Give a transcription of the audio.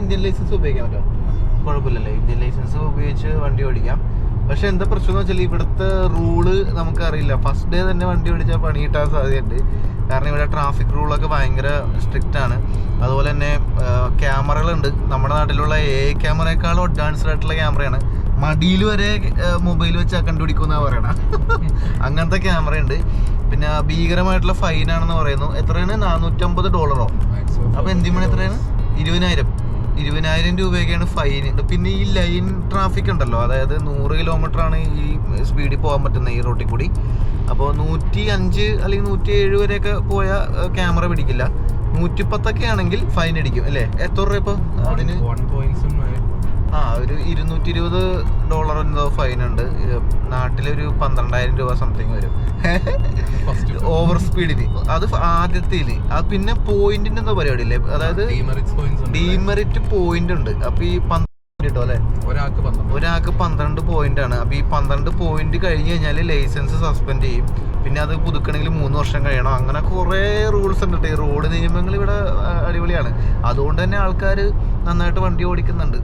Indian licence ഉപയോഗിക്കാൻ പറ്റും, കുഴപ്പമില്ലല്ലേ? Indian licence ഉപയോഗിച്ച് വണ്ടി ഓടിക്കാം. പക്ഷെ എന്താ പ്രശ്നം എന്ന് വെച്ചാൽ ഇവിടുത്തെ റൂള് നമുക്കറിയില്ല. ഫസ്റ്റ് ഡേ തന്നെ വണ്ടി ഓടിച്ചാൽ പണി കിട്ടാൻ സാധ്യതയുണ്ട്. കാരണം ഇവിടെ ട്രാഫിക് റൂളൊക്കെ ഭയങ്കര സ്ട്രിക്റ്റ് ആണ്. അതുപോലെ തന്നെ ക്യാമറകളുണ്ട്. നമ്മുടെ നാട്ടിലുള്ള ക്യാമറയെക്കാളും അഡ്വാൻസ്ഡ് ആയിട്ടുള്ള ക്യാമറയാണ്. മടിയിൽ വരെ മൊബൈൽ വെച്ചാൽ കണ്ടുപിടിക്കുമെന്നാണ് പറയണത്. അങ്ങനത്തെ ക്യാമറയുണ്ട്. പിന്നെ ഭീകരമായിട്ടുള്ള ഫൈനാണെന്ന് പറയുന്നു. എത്രയാണ്? $450. അപ്പോൾ എന്തിനാണ് എത്രയാണ്? 20,000 രൂപയൊക്കെയാണ് ഫൈൻ. പിന്നെ ഈ ലൈൻ ട്രാഫിക് ഉണ്ടല്ലോ, അതായത് 100 കിലോമീറ്ററാണ് ഈ സ്പീഡിൽ പോകാൻ പറ്റുന്നത് ഈ റോട്ടിൽ കൂടി. അപ്പോൾ 105 അല്ലെങ്കിൽ 107 വരെയൊക്കെ പോയാൽ ക്യാമറ പിടിക്കില്ല. 110 ആണെങ്കിൽ ഫൈൻ അടിക്കും അല്ലേ? എത്ര രൂപ ഇപ്പോൾ അതിന്? ഒരു $220 എന്തോ ഫൈൻ ഉണ്ട്. നാട്ടിലൊരു 12,000 രൂപ സംതിങ് വരും ഓവർ സ്പീഡിന്. അത് ആദ്യത്തേല്. പിന്നെ പോയിന്റിന്റെ എന്തോ പരിപാടി ഇല്ലേ, അതായത് ഡീമെറിറ്റ് പോയിന്റ് ഉണ്ട്. അപ്പൊ ഈ 12 കിട്ടും അല്ലെ? ഒരാൾക്ക് 12 പോയിന്റ് ആണ്. അപ്പൊ ഈ 12 പോയിന്റ് കഴിഞ്ഞ് കഴിഞ്ഞാൽ ലൈസൻസ് സസ്പെൻഡ് ചെയ്യും. പിന്നെ അത് പുതുക്കണമെങ്കിൽ 3 വർഷം കഴിയണം. അങ്ങനെ കുറെ റൂൾസ് ഉണ്ട്. ഈ റോഡ് നിയമങ്ങൾ ഇവിടെ അടിപൊളിയാണ്. അതുകൊണ്ട് തന്നെ ആൾക്കാർ നന്നായിട്ട് വണ്ടി ഓടിക്കുന്നുണ്ട്.